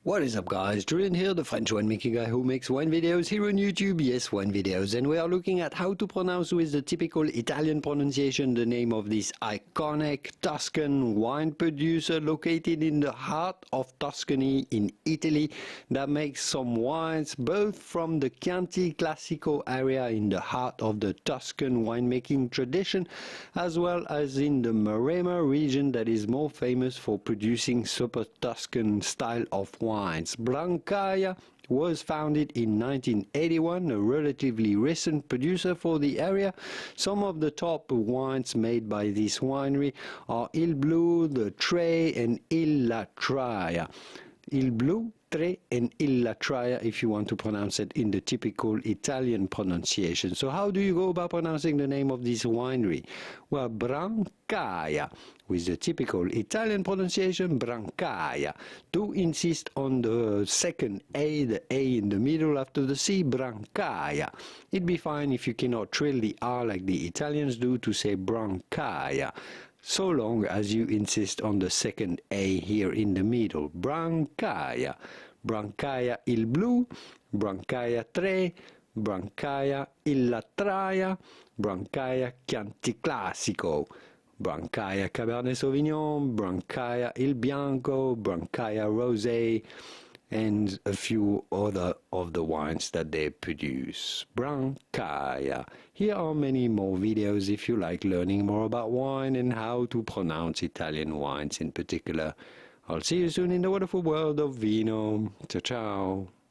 What is up guys, Julien here, the French winemaking guy who makes wine videos here on YouTube, yes, wine videos, and we are looking at how to pronounce with the typical Italian pronunciation the name of this iconic Tuscan wine producer located in the heart of Tuscany in Italy that makes some wines both from the Chianti Classico area in the heart of the Tuscan winemaking tradition as well as in the Maremma region that is more famous for producing Super-Tuscan style of wine. Brancaia was founded in 1981, a relatively recent producer for the area. Some of the top wines made by this winery are Il Blu, the Tre and Ilatraia. Il Blu, Tre and Ilatraia if you want to pronounce it in the typical Italian pronunciation. So how do you go about pronouncing the name of this winery? Well, Brancaia, with the typical Italian pronunciation, Brancaia. Do insist on the second A, the A in the middle after the C, Brancaia. It'd be fine if you cannot trill the R like the Italians do to say Brancaia, so long as you insist on the second A here in the middle, Brancaia. Brancaia Il Blu, Brancaia Tre, Brancaia Ilatraia, Brancaia Chianti Classico, Brancaia Cabernet Sauvignon, Brancaia Il Bianco, Brancaia Rosé, and a few other of the wines that they produce. Brancaia. Here are many more videos if you like learning more about wine and how to pronounce Italian wines in particular. I'll see you soon in the wonderful world of vino. Ciao, ciao.